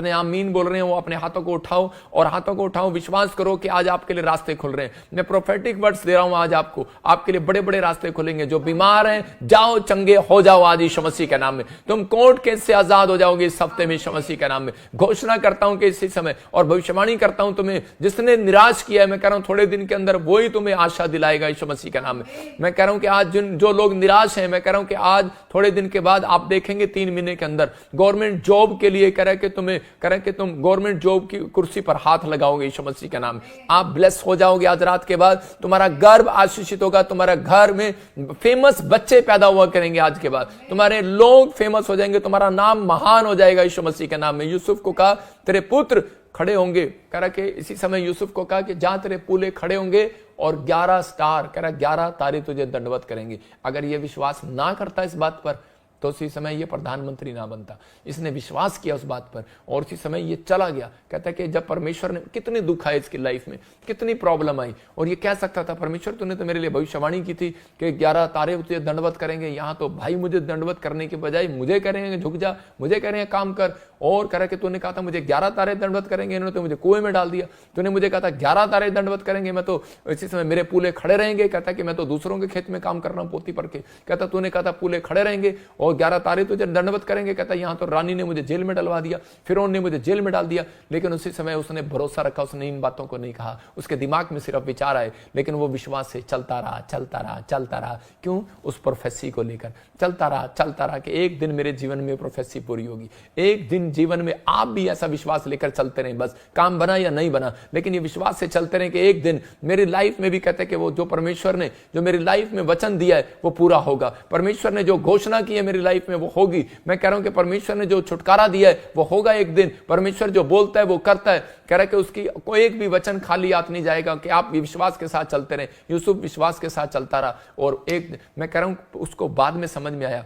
जितने आमीन बोल रहे हैं वो अपने हाथों को उठाओ और हाथों को उठाओ, विश्वास करो कि आज आपके लिए रास्ते खुल रहे हैं। मैं प्रोफेटिक वर्ड्स दे रहा हूं आज आपको, आपके लिए बड़े बड़े रास्ते खुलेंगे। जो बीमार हैं जाओ, चंगे हो जाओ आज यीशु मसीह के नाम में। तुम कोर्ट केस से आजाद हो जाओगे इस हफ्ते में यीशु मसीह के नाम में। घोषणा करता हूं कि इसी समय और भविष्यवाणी करता हूं, तुम्हें जिसने निराश किया है, मैं कह रहा हूं थोड़े दिन के अंदर वही तुम्हें आशा दिलाएगा यीशु मसीह के नाम में। मैं कह रहा हूं कि आज जो लोग निराश हैं, मैं कह रहा हूं कि आज थोड़े दिन के बाद आप देखेंगे 3 महीने के अंदर गवर्नमेंट जॉब के लिए कह रहा है कि तुम गवर्नमेंट जॉब की कुर्सी पर हाथ लगाओगे यीशु मसीह के नाम में। आप ब्लेस हो जाओगे आज रात के बाद, तुम्हारा गर्भ आशीषित होगा, तुम्हारा घर में फेमस बच्चे पैदा हुआ करेंगे आज के बाद, तुम्हारे लोग फेमस हो जाएंगे, तुम्हारा नाम महान हो जाएगा यीशु मसीह के नाम में। यूसुफ को कहा तेरे पुत्र खड़े होंगे, कह रहा कि इसी समय यूसुफ को कहा कि जहां तेरे पुले खड़े होंगे और 11 स्टार, कह रहा 11 तारे तुझे दंडवत करेंगे। अगर ये विश्वास ना करता इस बात पर तो उसी समय ये प्रधानमंत्री ना बनता। इसने विश्वास किया उस बात पर और उसी समय ये चला गया। कहता है कि जब परमेश्वर ने, कितने दुख आए इसकी लाइफ में, कितनी प्रॉब्लम आई, और ये कह सकता था परमेश्वर तूने तो मेरे लिए भविष्यवाणी की थी कि 11 तारे तुझे दंडवत करेंगे। यहाँ तो भाई मुझे दंडवत करने के बजाय मुझे कह रहे हैं झुक जा, मुझे कह रहे हैं काम कर, और कह रहा कि तूने कहा था मुझे 11 तारे दंडवत करेंगे, इन्होंने तो मुझे कुएं में डाल दिया। तूने मुझे कहा था 11 तारे दंडवत करेंगे, मैं तो इसी समय मेरे पूले खड़े रहेंगे। कहता कि मैं तो दूसरों के खेत में काम कर रहा हूं पोती पर के। कहता तूने कहा था पूले खड़े रहेंगे और 11 तारे तुझे दंडवत करेंगे। कहता यहाँ तो रानी ने मुझे जेल में डलवा दिया, फिरौन ने मुझे जेल में डाल दिया। लेकिन उसी समय उसने भरोसा रखा, उसने इन बातों को नहीं कहा। उसके दिमाग में सिर्फ विचार आए, लेकिन वो विश्वास से चलता रहा, चलता रहा, चलता रहा। क्यों? उस प्रोफेसी को लेकर चलता रहा, चलता रहा कि एक दिन मेरे जीवन में प्रोफेसी पूरी होगी। एक दिन जीवन में आप भी ऐसा विश्वास लेकर चलते रहे, बस काम बना या नहीं बना, लेकिन ये विश्वास से चलते रहे कि एक दिन मेरी लाइफ में भी, कहते कि वो जो परमेश्वर ने जो मेरी लाइफ में वचन दिया है वो पूरा होगा। परमेश्वर ने जो घोषणा की है मेरी लाइफ में वो होगी। मैं कह रहा हूं कि परमेश्वर ने जो छुटकारा दिया है वो होगा एक दिन। परमेश्वर जो बोलता है वो करता है। कह रहा है कि उसकी कोई एक भी वचन खाली हाथ नहीं जाएगा, कि आप विश्वास के साथ चलते रहे। यूसुफ विश्वास के साथ चलता रहा और एक, मैं कह रहा हूं उसको बाद में समझ में आया,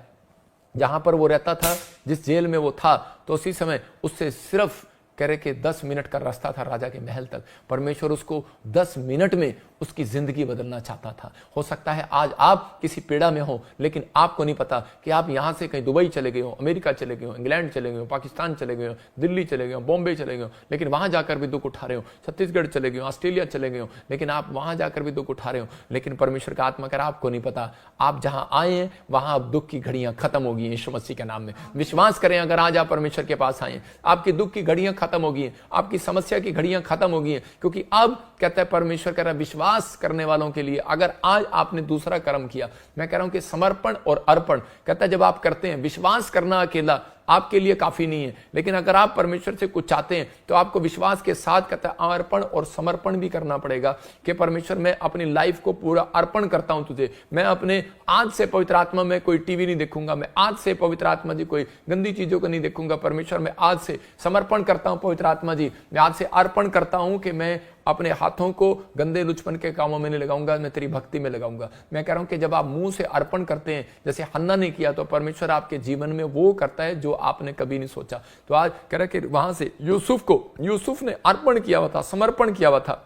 जहां पर वो रहता था, जिस जेल में वो था, तो उसी समय उससे सिर्फ कह रहे कि 10 मिनट का रास्ता था राजा के महल तक। परमेश्वर उसको 10 मिनट में उसकी जिंदगी बदलना चाहता था। हो सकता है आज आप किसी पीड़ा में हो, लेकिन आपको नहीं पता कि आप यहां से कहीं दुबई चले गए हो, अमेरिका चले गए हो, इंग्लैंड चले गए हो, पाकिस्तान चले गए हो, दिल्ली चले गए हो, बॉम्बे चले गए हो, लेकिन वहां जाकर भी दुख उठा रहे हो। छत्तीसगढ़ चले गए हो, ऑस्ट्रेलिया चले गए हो, लेकिन आप वहां जाकर भी दुख उठा रहे हो। लेकिन परमेश्वर का आत्मा कह रहा आपको नहीं पता, आप जहां आए हैं वहां अब दुख की घड़ियां खत्म होगी यीशु मसीह के नाम में। विश्वास करें, अगर आज आप परमेश्वर के पास आए, आपकी दुख की घड़ियां खत्म होगी, आपकी समस्या की घड़ियां खत्म होगी, क्योंकि अब कहता है परमेश्वर कह रहा है विश्वास करने वालों के लिए, अगर आज आपने दूसरा कर्म किया, मैं कह रहा हूं कि समर्पण और अर्पण, कहता है जब आप करते हैं, विश्वास करना अकेला आपके लिए काफी नहीं है, लेकिन अगर आप परमेश्वर से कुछ चाहते हैं तो आपको विश्वास के साथ कहता है अर्पण और समर्पण भी करना पड़ेगा कि परमेश्वर मैं अपनी लाइफ को पूरा अर्पण करता हूं तुझे। मैं अपने आज से पवित्र आत्मा में कोई टीवी नहीं देखूंगा, मैं आज से पवित्र आत्मा जी कोई गंदी चीजों को नहीं देखूंगा। परमेश्वर मैं आज से समर्पण करता हूं, पवित्र आत्मा जी मैं आज से अर्पण करता हूं कि मैं अपने हाथों को गंदे लुचपन के कामों में नहीं लगाऊंगा, मैं तेरी भक्ति में लगाऊंगा। मैं कह रहा हूं कि जब आप मुंह से अर्पण करते हैं, जैसे हन्ना ने किया, तो परमेश्वर आपके जीवन में वो करता है जो आपने कभी नहीं सोचा। तो आज कह रहा कि वहां से यूसुफ ने अर्पण किया हुआ था, समर्पण किया हुआ था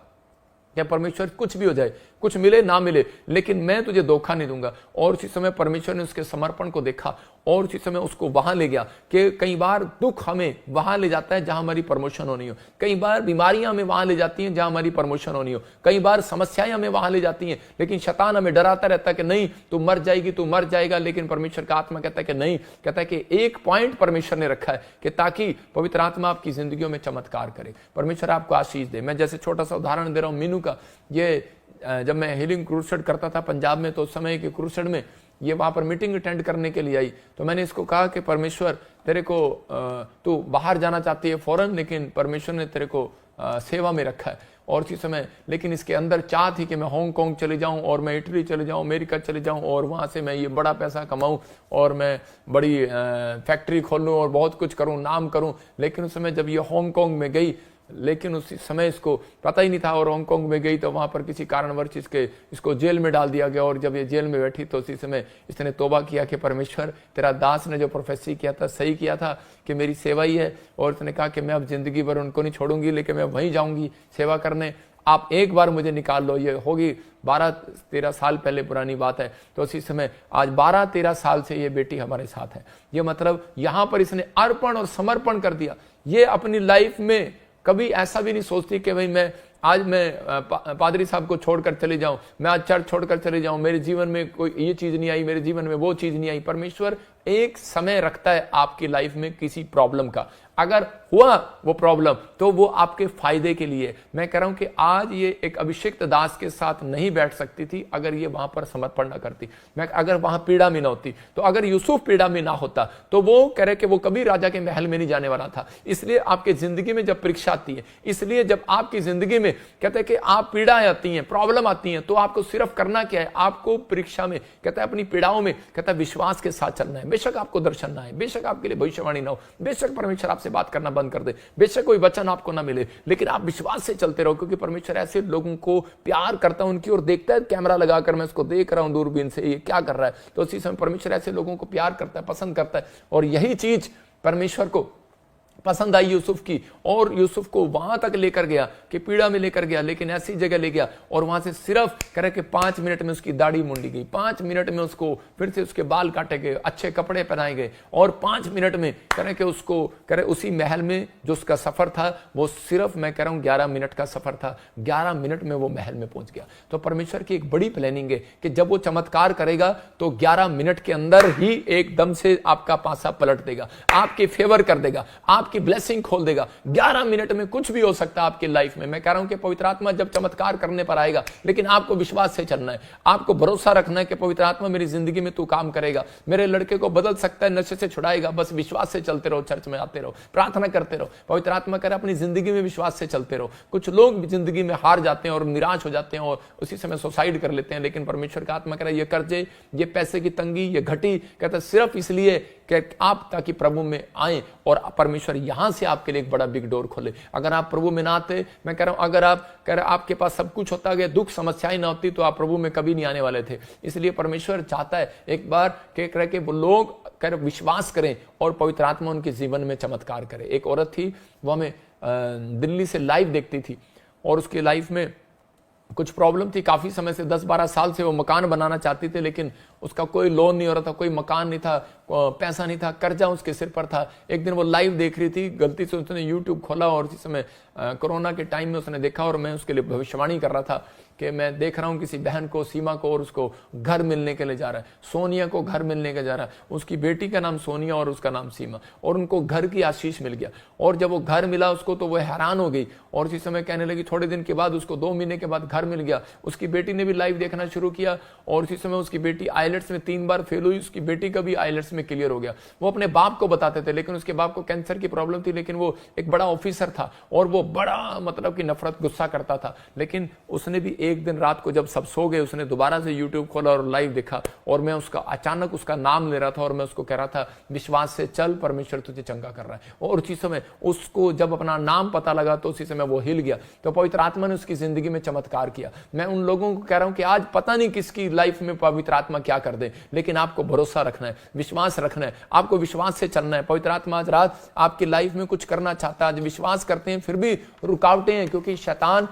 कि परमेश्वर कुछ भी हो जाए, कुछ मिले ना मिले, लेकिन मैं तुझे धोखा नहीं दूंगा। और उसी समय परमेश्वर ने उसके समर्पण को देखा और उसी समय उसको वहां ले गया। कि कई बार दुख हमें वहां ले जाता है जहां हमारी प्रमोशन होनी हो, कई बार बीमारियां हमें वहां ले जाती हैं जहां हमारी प्रमोशन होनी हो, कई बार समस्याएं हमें वहां ले जाती हैं, लेकिन शैतान हमें डराता रहता है कि नहीं तू मर जाएगी, तू मर जाएगा। लेकिन परमेश्वर का आत्मा कहता है कि नहीं, कहता है कि एक पॉइंट परमेश्वर ने रखा है कि ताकि पवित्र आत्मा आपकी जिंदगियों में चमत्कार करे, परमेश्वर आपको आशीष दे। मैं जैसे छोटा सा उदाहरण दे रहा हूं मीनू का। ये जब मैं हीलिंग क्रूसेड करता था पंजाब में, तो उस समय के क्रूसेड में ये वहां पर मीटिंग अटेंड करने के लिए आई। तो मैंने इसको कहा कि परमेश्वर तेरे को, तू बाहर जाना चाहती है फौरन, लेकिन परमेश्वर ने तेरे को सेवा में रखा है। और उसी समय लेकिन इसके अंदर चाह थी कि मैं हांगकांग चले जाऊं और मैं इटली चले जाऊं, अमेरिका चले जाऊं और वहां से मैं ये बड़ा पैसा कमाऊं और मैं बड़ी फैक्ट्री खोलूं और बहुत कुछ करूं, नाम करूं। लेकिन उस समय जब ये हांगकांग में गई, लेकिन उसी समय इसको पता ही नहीं था, और हांगकांग में गई तो वहां पर किसी कारणवश इसको जेल में डाल दिया गया। और जब ये जेल में बैठी तो उसी समय इसने तौबा किया कि परमेश्वर तेरा दास ने जो प्रोफेसी किया था सही किया था, कि मेरी सेवा ही है। और उसने कहा कि मैं अब जिंदगी भर उनको नहीं छोड़ूंगी, लेकिन मैं वहीं जाऊंगी सेवा करने, आप एक बार मुझे निकाल लो। ये होगी 12-13 साल पहले पुरानी बात है। तो उसी समय आज 12-13 साल से ये बेटी हमारे साथ है। ये मतलब यहां पर इसने अर्पण और समर्पण कर दिया। ये अपनी लाइफ में कभी ऐसा भी नहीं सोचती कि भाई मैं आज मैं पादरी साहब को छोड़कर चले जाऊं, मैं आज चर्च छोड़कर चले जाऊं, मेरे जीवन में कोई ये चीज नहीं आई, मेरे जीवन में वो चीज नहीं आई। परमेश्वर एक समय रखता है आपकी लाइफ में किसी प्रॉब्लम का, अगर हुआ वो प्रॉब्लम तो वो आपके फायदे के लिए। मैं कह रहा हूं कि आज ये एक अभिषिक्त दास के साथ नहीं बैठ सकती थी अगर ये वहां पर समर्पण ना करती, मैं अगर वहां पीड़ा में ना होती, तो अगर यूसुफ पीड़ा में ना होता तो वो कह रहे कि वो कभी राजा के महल में नहीं जाने वाला था। इसलिए आपके जिंदगी में जब परीक्षा आती है, इसलिए जब आपकी जिंदगी में कहते हैं कि आप पीड़ाएं आती हैं, प्रॉब्लम आती हैं, तो आपको सिर्फ करना क्या है, आपको परीक्षा में कहता है अपनी पीड़ाओं में कहता है विश्वास के साथ चलना है। बेशक आपको दर्शन ना है, बेशक आपके लिए भविष्यवाणी ना हो, बेशक परमेश्वर आपसे बात करना बंद कर दे, बेशक कोई वचन आपको ना मिले, लेकिन आप विश्वास से चलते रहो, क्योंकि परमेश्वर ऐसे लोगों को प्यार करता है, उनकी ओर देखता है। कैमरा लगाकर मैं उसको देख रहा हूं दूरबीन से, ये क्या कर रहा है, तो उसी समय परमेश्वर ऐसे लोगों को प्यार करता है, पसंद करता है। और यही चीज परमेश्वर को पसंद आई यूसुफ की, और यूसुफ को वहां तक लेकर गया कि पीड़ा में लेकर गया, लेकिन ऐसी जगह ले गया और वहां से सिर्फ कह कि 5 मिनट में उसकी दाढ़ी मुंडी गई, 5 मिनट में उसको फिर से उसके बाल काटे गए, अच्छे कपड़े पहनाए गए, और 5 मिनट में कह कि उसको कह उसी महल में जो उसका सफर था वो सिर्फ मैं कह रहा हूं 11 मिनट का सफर था, 11 मिनट में वो महल में पहुंच गया। तो परमेश्वर की एक बड़ी प्लानिंग है कि जब वो चमत्कार करेगा तो 11 मिनट के अंदर ही एकदम से आपका पासा पलट देगा, आपके फेवर कर देगा, आपकी ब्लेसिंग खोल देगा। 11 मिनट में कुछ भी हो सकता है आपकी लाइफ में। मैं कह रहा हूं कि पवित्र आत्मा जब चमत्कार करने पर आएगा, लेकिन आपको विश्वास से चलना है, आपको भरोसा रखना है कि पवित्र आत्मा मेरी जिंदगी में तू काम करेगा, मेरे लड़के को बदल सकता है, नशे से छुड़ाएगा। बस विश्वास से चलते रहो, चर्च में आते रहो, प्रार्थना करते रहो, पवित्र आत्मा करे अपनी जिंदगी में विश्वास से चलते रहो। कुछ लोग जिंदगी में हार जाते हैं और निराश हो जाते हैं और उसी समय सुसाइड कर लेते हैं, लेकिन परमेश्वर का आत्मा करे ये कर्जे, ये पैसे की तंगी, ये घटी कहता सिर्फ इसलिए कि आप ताकि प्रभु में आए और परमेश्वर यहां से आपके लिए एक बड़ा बिग डोर खोले। अगर आप प्रभु में ना आते, मैं कह रहा हूं अगर आप कह रहे आपके पास सब कुछ होता गया, दुख समस्याएं ना होती, तो आप प्रभु में कभी नहीं आने वाले थे। इसलिए परमेश्वर चाहता है एक बार कह के वो लोग कह विश्वास करें और पवित्र आत्मा उनके जीवन में चमत्कार करे। एक औरत थी, वो हमें दिल्ली से लाइव देखती थी और उसकी लाइफ में कुछ प्रॉब्लम थी, काफी समय से 10-12 साल से वो मकान बनाना चाहती थी, लेकिन उसका कोई लोन नहीं हो रहा था, कोई मकान नहीं था, पैसा नहीं था, कर्जा उसके सिर पर था। एक दिन वो लाइव देख रही थी, गलती से उसने यूट्यूब खोला और इसी समय कोरोना के टाइम में उसने देखा और मैं उसके लिए भविष्यवाणी कर रहा था कि मैं देख रहा हूं किसी बहन को, सीमा को, और उसको घर मिलने के लिए जा रहा है, सोनिया को घर मिलने के जा रहा है, उसकी बेटी का नाम सोनिया और उसका नाम सीमा, और उनको घर की आशीष मिल गया। और जब वो घर मिला उसको तो वो हैरान हो गई और इसी समय कहने लगी, थोड़े दिन के बाद उसको 2 महीने के बाद घर मिल गया। उसकी बेटी ने भी लाइव देखना शुरू किया और इसी समय उसकी बेटी आइलेट्स में 3 बार फेल हुई, उसकी बेटी का भी आइलेट्स में क्लियर हो गया। वो अपने बाप को बताते थे, लेकिन उसके बाप को कैंसर की प्रॉब्लम थी, लेकिन वो एक बड़ा ऑफिसर था और वो बड़ा मतलब कि नफरत गुस्सा करता था। लेकिन उसने भी एक दिन रात को जब सब सो गए, उसने दोबारा से यूट्यूब खोला और लाइव देखा और मैं उसका अचानक उसका नाम ले रहा था और मैं उसको कह रहा था विश्वास से चल, परमेश्वर तुझे चंगा कर रहा है। और उसी समय उसको जब अपना नाम पता लगा तो उसी समय वो हिल गया। तो पवित्र आत्मा ने उसकी जिंदगी में चमत्कार किया। मैं उन लोगों को कह रहा हूं कि आज पता नहीं किसकी लाइफ में पवित्र आत्मा क्या कर दे, लेकिन आपको भरोसा रखना है, विश्वास रखना है, आपको विश्वास से चलना है। पवित्र आत्मा आज रात आपकी लाइफ में कुछ करना चाहता है। आज विश्वास करते हैं फिर भी रुकावटें हैं, क्योंकि शैतान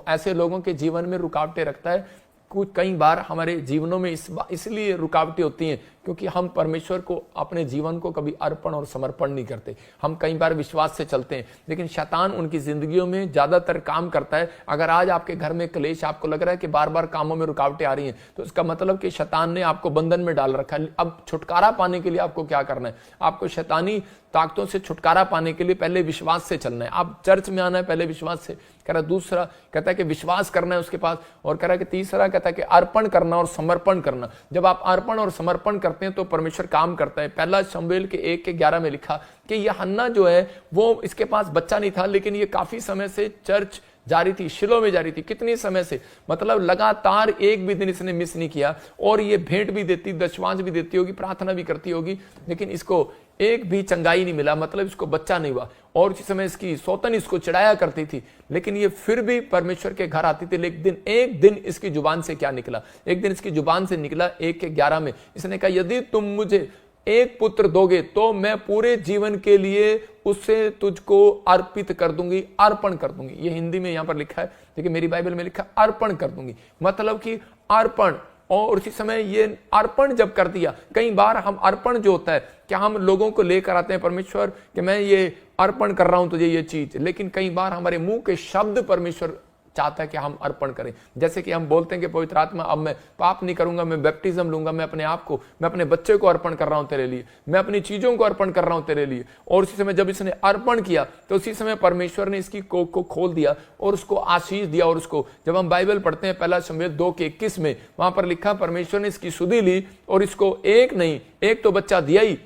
ऐसे लोगों के जीवन में रुकावटें रखता है। कुछ कई बार हमारे जीवनों में इसलिए रुकावटें होती हैं क्योंकि हम परमेश्वर को अपने जीवन को कभी अर्पण और समर्पण नहीं करते। हम कई बार विश्वास से चलते हैं, लेकिन शैतान उनकी जिंदगियों में ज्यादातर काम करता है। अगर आज आपके घर में क्लेश, आपको लग रहा है कि बार बार कामों में रुकावटें आ रही हैं, तो इसका मतलब कि शैतान ने आपको बंधन में डाल रखा है। अब छुटकारा पाने के लिए आपको क्या करना है? आपको शैतानी ताकतों से छुटकारा पाने के लिए पहले विश्वास से चलना है। आप चर्च में आना है पहले विश्वास से, कह रहा दूसरा कहता है कि विश्वास करना है उसके पास, और कह रहा है कि तीसरा कहता है कि अर्पण करना और समर्पण करना। जब आप अर्पण और समर्पण करते हैं तो परमेश्वर काम करता है। पहला शमूएल के 1:11 में लिखा कि यह हन्ना जो है वो इसके पास बच्चा नहीं था, लेकिन ये काफी समय से चर्च जारी थी, शिलो में जारी थी। कितनी समय से, मतलब लगातार एक भी दिन इसने मिस नहीं किया, और ये भेंट भी देती, दशवांश भी देती होगी, प्रार्थना भी करती होगी, लेकिन इसको एक भी चंगाई नहीं मिला, मतलब इसको बच्चा नहीं हुआ। और उसी समय इसकी सौतन इसको चिढ़ाया करती थी, लेकिन ये फिर भी परमेश्वर के घर आती थी। लेकिन एक दिन इसकी जुबान से क्या निकला? एक दिन इसकी जुबान से निकला 1:11 में इसने कहा, यदि तुम मुझे एक पुत्र दोगे तो मैं पूरे जीवन के लिए उससे तुझको अर्पित कर दूंगी, अर्पण कर दूंगी। ये हिंदी में यहां पर लिखा है, लेकिन मेरी बाइबल में लिखा अर्पण कर दूंगी, मतलब कि अर्पण और उसी समय ये अर्पण जब कर दिया, कई बार हम अर्पण जो होता है, क्या हम लोगों को लेकर आते हैं परमेश्वर कि मैं ये अर्पण कर रहा हूं तुझे ये चीज, लेकिन कई बार हमारे मुंह के शब्द परमेश्वर चाहता है कि हम अर्पण करें। जैसे कि हम बोलते हैं कि पवित्र आत्मा अब मैं पाप नहीं करूंगा, मैं बैप्टिज्म लूंगा, मैं अपने आप को, मैं अपने बच्चे को अर्पण कर रहा हूं तेरे लिए, मैं अपनी चीजों को अर्पण कर रहा हूं तेरे लिए। और उसी समय जब इसने अर्पण किया तो उसी समय परमेश्वर ने इसकी कोख को खोल दिया और उसको आशीष दिया। और उसको जब हम बाइबल पढ़ते हैं पहला शमूएल 2:21 में, वहां पर लिखा परमेश्वर ने इसकी सुधि ली और इसको एक नहीं, एक तो बच्चा दिया ही,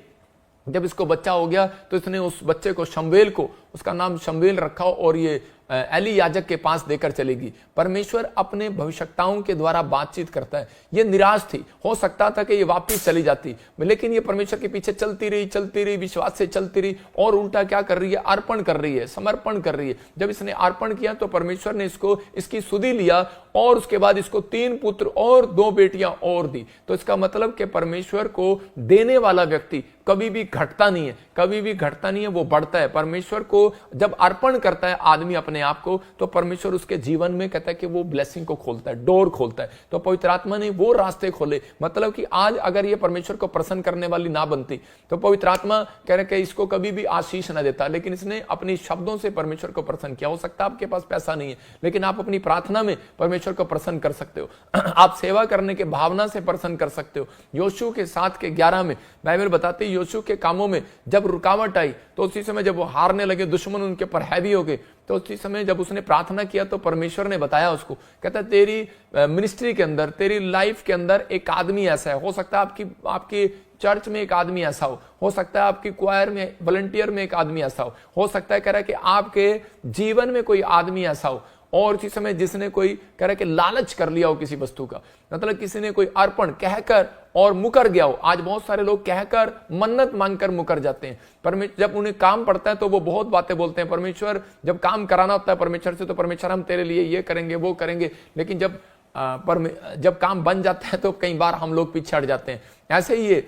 जब इसको बच्चा हो गया तो इसने उस बच्चे को शमूएल को, उसका नाम शमूएल रखा और ये एली याजक के पास देकर चलेगी। परमेश्वर अपने भविष्यताओं के द्वारा बातचीत करता है। ये निराश थी, हो सकता था कि ये वापस चली जाती, लेकिन ये परमेश्वर के पीछे चलती रही, विश्वास से चलती रही और उल्टा क्या कर रही है, अर्पण कर रही है, समर्पण कर रही है। जब इसने अर्पण किया तो परमेश्वर ने इसको इसकी सुधि लिया और उसके बाद इसको 3 पुत्र और 2 बेटियां और दी। तो इसका मतलब कि परमेश्वर को देने वाला व्यक्ति कभी भी घटता नहीं है, कभी भी घटता नहीं है, वो बढ़ता है। परमेश्वर को जब अर्पण करता है आदमी अपने आप को, तो परमेश्वर उसके जीवन में कहता है कि वो ब्लेसिंग को खोलता है, डोर खोलता है। तो पवित्र आत्मा ने वो रास्ते खोले। मतलब कि आज अगर ये परमेश्वर को प्रसन्न करने वाली ना बनती तो पवित्र आत्मा कह रहे कि इसको कभी भी आशीष ना देता, लेकिन इसने अपने शब्दों से परमेश्वर को प्रसन्न किया। हो सकता है आपके पास पैसा नहीं है, लेकिन आप अपनी प्रार्थना में परमेश्वर को प्रसन्न कर सकते हो। आप सेवा करने के भावना से प्रसन्न कर सकते हो। योशू के 7:11 में बाइबल बताती है योशू के कामों में जब रुकावट आई तो उसी समय जब वो हारने लगे, दुश्मन उनके ऊपर हैवी हो गए, तो उसी समय जब उसने प्रार्थना किया तो परमेश्वर ने बताया उसको, कहता है तेरी मिनिस्ट्री के अंदर, तेरी लाइफ के अंदर एक आदमी ऐसा है। हो सकता है आपकी चर्च में एक आदमी ऐसा हो सकता है आपकी क्वायर में, वॉलंटियर में एक आदमी ऐसा हो सकता है कह रहा है कि आपके जीवन में कोई आदमी ऐसा हो। और उसी समय जिसने कोई कह रहा है कि लालच कर लिया हो किसी वस्तु का, मतलब किसी ने कोई अर्पण कहकर और मुकर गया हो। आज बहुत सारे लोग कहकर मन्नत मांगकर मुकर जाते हैं। परमेश्वर जब उन्हें काम पड़ता है तो वो बहुत बातें बोलते हैं। परमेश्वर जब काम कराना होता है परमेश्वर से तो परमेश्वर हम तेरे लिए ये करेंगे वो करेंगे, लेकिन जब काम बन जाता है तो कई बार हम लोग पीछे हट जाते हैं। ऐसे ही ये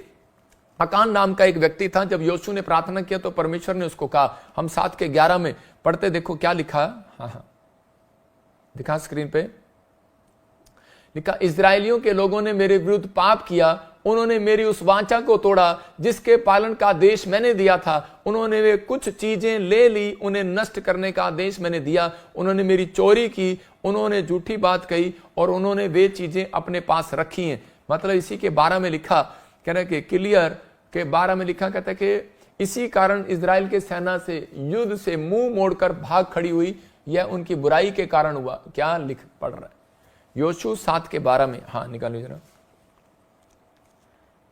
अकान नाम का एक व्यक्ति था, जब योशू ने प्रार्थना किया तो परमेश्वर ने उसको कहा, हम 7:11 में पढ़ते, देखो क्या लिखा, हाँ दिखा स्क्रीन पे, लिखा इस्राएलियों के लोगों ने मेरे विरुद्ध पाप किया, उन्होंने मेरी उस वाचा को तोड़ा जिसके पालन का आदेश मैंने दिया था। उन्होंने वे कुछ चीजें ले ली, उन्हें नष्ट करने का आदेश मैंने दिया। उन्होंने मेरी चोरी की, उन्होंने झूठी बात कही और उन्होंने वे चीजें अपने पास रखी हैं। मतलब इसी के 12 में लिखा, कह रहे कि क्लियर के 12 में लिखा, कहता है कि इसी कारण इजराइल के सेना से युद्ध से मुंह मोड़कर भाग खड़ी हुई, यह उनकी बुराई के कारण हुआ। क्या लिख पढ़ रहा है योशू 7:12 में, हाँ निकालिए जरा,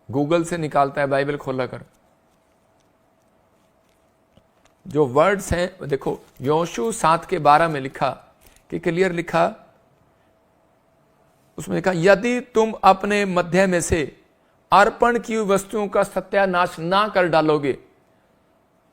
गूगल से निकालता है, बाइबल खोला कर, जो वर्ड्स हैं देखो। योशू 7:12 में लिखा कि क्लियर लिखा, उसमें लिखा यदि तुम अपने मध्य में से अर्पण की वस्तुओं का सत्यानाश ना कर डालोगे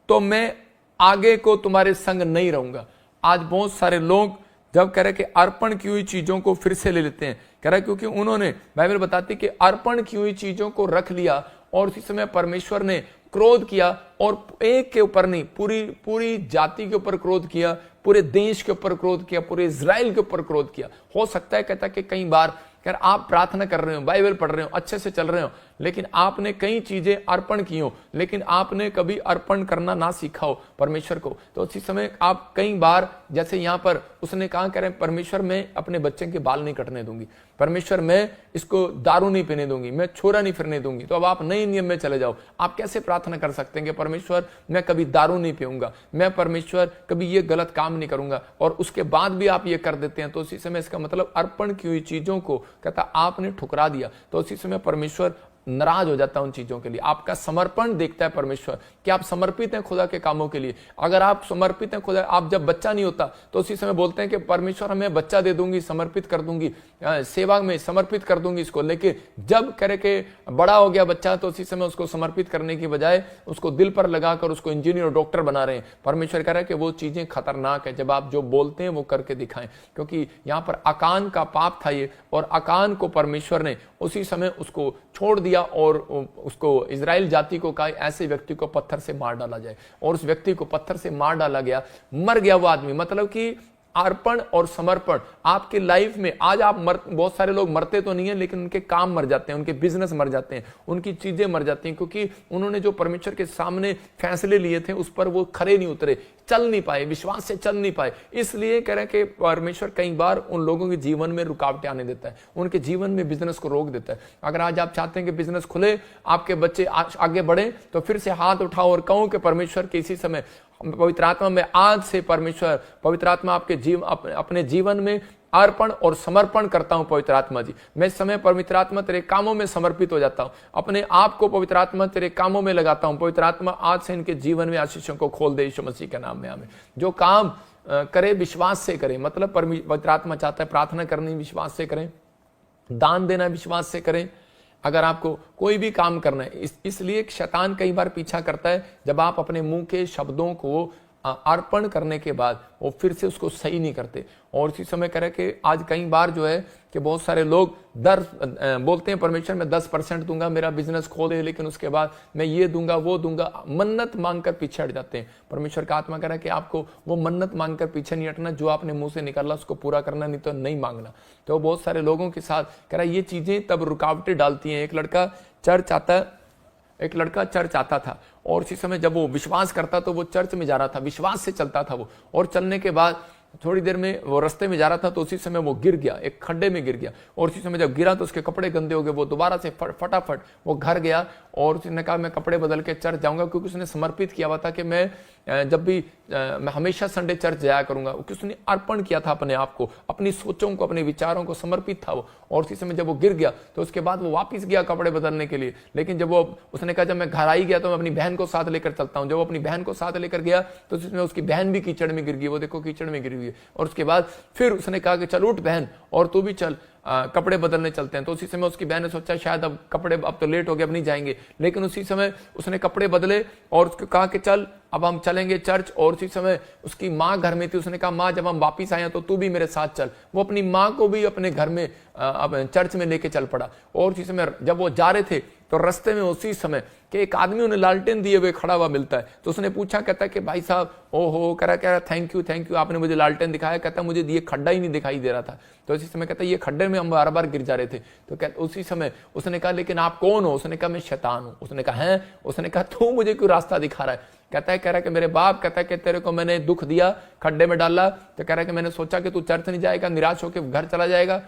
तो मैं आगे को तुम्हारे संग नहीं रहूंगा। आज बहुत सारे लोग जब कह रहे कि अर्पण की हुई चीजों को फिर से ले लेते हैं, कह रहा है क्योंकि उन्होंने, बाइबल बताती कि अर्पण की हुई चीजों को रख लिया और उसी समय परमेश्वर ने क्रोध किया और एक के ऊपर नहीं, पूरी जाति के ऊपर क्रोध किया, पूरे देश के ऊपर क्रोध किया, पूरे इजराइल के ऊपर क्रोध किया। हो सकता है कहता कि कई बार यार आप प्रार्थना कर रहे हो, बाइबल पढ़ रहे हो, अच्छे से चल रहे हो, लेकिन आपने कई चीजें अर्पण की हो, लेकिन आपने कभी अर्पण करना ना सीखा हो परमेश्वर को। तो उसी समय आप कई बार, जैसे यहां पर उसने कहा, कह रहे परमेश्वर मैं अपने बच्चे के बाल नहीं कटने दूंगी, परमेश्वर मैं इसको दारू नहीं पीने दूंगी, मैं छोरा नहीं फिरने दूंगी। तो अब आप नए नियम में चले जाओ। आप कैसे प्रार्थना कर सकते हैं कि परमेश्वर मैं कभी दारू नहीं पीऊंगा, मैं परमेश्वर कभी ये गलत काम नहीं करूंगा, और उसके बाद भी आप ये कर देते हैं। तो उसी समय इसका मतलब अर्पण की हुई चीजों को कहता आपने ठुकरा दिया। तो उसी समय परमेश्वर नाराज हो जाता है उन चीजों के लिए। आपका समर्पण देखता है परमेश्वर कि आप समर्पित हैं खुदा के कामों के लिए। अगर आप समर्पित हैं खुदा, आप जब बच्चा नहीं होता तो उसी समय बोलते हैं कि परमेश्वर हमें बच्चा दे दूंगी, समर्पित कर दूंगी, सेवा में समर्पित कर दूंगी इसको। लेकिन जब कह रहे कि बड़ा हो गया बच्चा तो उसी समय उसको समर्पित करने की बजाय उसको दिल पर लगाकर उसको इंजीनियर और डॉक्टर बना रहे हैं। परमेश्वर कह रहा है कि वो चीजें खतरनाक है। जब आप जो बोलते हैं वो करके दिखाएं, क्योंकि यहाँ पर अकान का पाप था ये, और अकान को परमेश्वर ने उसी समय उसको छोड़ दिया और उसको इजराइल जाति को कहा ऐसे व्यक्ति को पत्थर से मार डाला जाए, और उस व्यक्ति को पत्थर से मार डाला गया, मर गया वो आदमी। मतलब कि अर्पण और समर्पण आपके लाइफ में। आज आप बहुत सारे लोग मरते तो नहीं है, लेकिन उनके काम मर जाते हैं, उनके बिजनेस मर जाते हैं, उनकी चीजें मर जाती हैं, क्योंकि उन्होंने जो परमेश्वर के सामने फैसले लिए थे उस पर वो खरे नहीं उतरे, चल नहीं पाए, विश्वास से चल नहीं पाए। इसलिए कह रहे हैं कि परमेश्वर कई बार उन लोगों के जीवन में रुकावटें आने देता है, उनके जीवन में बिजनेस को रोक देता है। अगर आज आप चाहते हैं कि बिजनेस खुले, आपके बच्चे आगे बढ़े, तो फिर से हाथ उठाओ और कहो कि परमेश्वर के इसी समय पवित्र आत्मा में, आज से परमेश्वर पवित्र आत्मा आपके अपने जीवन में अर्पण और समर्पण करता हूं। पवित्र आत्मा जी, मैं इस समय पवित्र आत्मा तेरे कामों में समर्पित हो जाता हूं, अपने आप को पवित्र आत्मा तेरे कामों में लगाता हूं। पवित्र आत्मा आज से इनके जीवन में आशीषों को खोल दे, यीशु मसीह के नाम में आमीन। जो काम करे विश्वास से करें, मतलब पवित्र आत्मा चाहता है प्रार्थना करनी विश्वास से करें, दान देना विश्वास से करें। अगर आपको कोई भी काम करना है, इसलिए शैतान कई बार पीछा करता है, जब आप अपने मुंह के शब्दों को अर्पण करने के बाद वो फिर से उसको सही नहीं करते। और इसी समय कह रहे कि आज कई बार जो है कि बहुत सारे लोग बोलते हैं परमेश्वर मैं 10% दूंगा, मेरा बिजनेस खोले, लेकिन उसके बाद मैं ये दूंगा वो दूंगा, मन्नत मांगकर पीछे हट जाते हैं। परमेश्वर का आत्मा कह रहा है कि आपको वो मन्नत मांगकर पीछे नहीं हटना, जो आपने मुंह से निकाला उसको पूरा करना, नहीं तो नहीं मांगना। तो बहुत सारे लोगों के साथ कह रहा है ये चीजें तब रुकावटें डालती हैं। एक लड़का चर्च आता था और इसी समय जब वो विश्वास करता तो वो चर्च में जा रहा था, विश्वास से चलता था वो, और चलने के बाद थोड़ी देर में वो रास्ते में जा रहा था तो उसी समय वो गिर गया, एक खड्डे में गिर गया। और उसी समय जब गिरा तो उसके कपड़े गंदे हो गए, वो दोबारा से फटाफट वो घर गया और उसने कहा मैं कपड़े बदल के चर्च जाऊंगा, क्योंकि उसने समर्पित किया हुआ था कि मैं जब भी मैं हमेशा संडे चर्च जाया करूंगा, क्योंकि उसने अर्पण किया था अपने आप को, अपनी सोचों को, अपने विचारों को समर्पित था वो। और उसी समय जब वो गिर गया तो उसके बाद वो वापस गया कपड़े बदलने के लिए। लेकिन जब उसने कहा जब मैं घर आई गया तो मैं अपनी बहन को साथ लेकर चलता हूँ, जब वो अपनी बहन को साथ लेकर गया तो उसमें उसकी बहन भी कीचड़ में गिर गई, वो देखो कीचड़ में गिर गई। और उसके बाद फिर उसने कहा कि चल उठ बहन और तू भी चल, कपड़े बदलने चलते हैं। तो उसी समय उसकी बहन ने सोचा शायद अब तो लेट हो गया, अब नहीं जाएंगे, लेकिन उसी समय उसने कपड़े बदले और उसको कहा कि चल अब हम चलेंगे चर्च। और उसी समय उसकी माँ घर में थी, उसने कहा माँ जब हम वापिस आए तो तू भी मेरे साथ चल। वो अपनी माँ को भी अपने घर में चर्च में लेके चल पड़ा। और उसी समय जब वो जा रहे थे तो रास्ते में उसी समय कि एक आदमी उन्हें लालटेन दिए हुए खड़ा हुआ मिलता है। तो उसने पूछा, कहता है कि भाई साहब ओहो, कह रहा थैंक यू आपने मुझे लालटेन दिखाया। कहता मुझे ये खड्डा ही नहीं दिखाई दे रहा था। तो उसी समय कहता ये खड्डे में हम बार बार गिर जा रहे थे। तो कहता उसी समय उसने कहा लेकिन आप कौन हो? उसने कहा मैं शैतान हूं। उसने कहा हैं? उसने कहा तू मुझे क्यों रास्ता दिखा रहा है? कह रहा है कि मेरे बाप, कहता है कि तेरे को मैंने दुख दिया, खड्डे में डाला, तो कह रहा है कि मैंने सोचा कि तू चर्च नहीं जाएगा, निराश होकर घर चला जाएगा।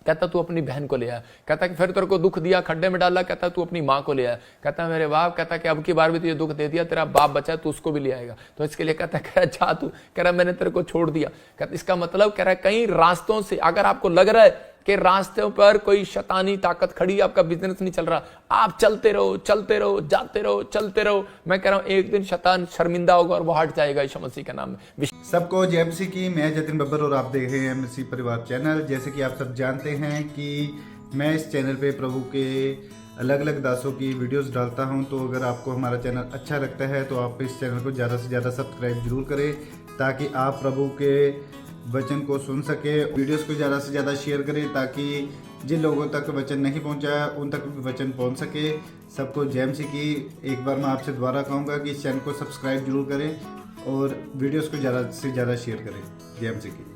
कहता तू अपनी बहन को ले आया। कहता कि फिर तेरे को दुख दिया, खड्डे में डाला, कहता तू अपनी माँ को ले आया। कहता मेरे बाप, कहता कि अब की बार भी तुझे दुख दे दिया, तेरा बाप बचा तू उसको भी ले आएगा। तो इसके लिए कहता कह जा तू, कह रहा मैंने तेरे को छोड़ दिया। कहता इसका मतलब कह रहा है कई रास्तों से अगर आपको लग रहा है कि रास्ते पर कोई शैतानी ताकत खड़ी, आपका बिजनेस नहीं चल रहा, आप चलते रहो, जाते रहो, चलते रहो। मैं कह रहा हूं एक दिन शैतान शर्मिंदा होगा और वो हट जाएगा यीशु मसीह के नाम में। सबको जय मसीह की। मैं जतिन बब्बर और आप देख रहे हैं मसीह परिवार चैनल। जैसे कि आप सब जानते हैं कि मैं इस चैनल पे प्रभु के अलग अलग दासों की वीडियोस डालता हूं, तो अगर आपको हमारा चैनल अच्छा लगता है तो आप इस चैनल को ज़्यादा से ज़्यादा सब्सक्राइब जरूर करें, ताकि आप प्रभु के वचन को सुन सके। वीडियोस को ज़्यादा से ज़्यादा शेयर करें, ताकि जिन लोगों तक वचन नहीं पहुंचा उन तक भी वचन पहुंच सके। सबको जय मसीह की। एक बार मैं आपसे दोबारा कहूँगा कि इस चैनल को सब्सक्राइब जरूर करें और वीडियोस को ज़्यादा से ज़्यादा शेयर करें। जय मसीह की।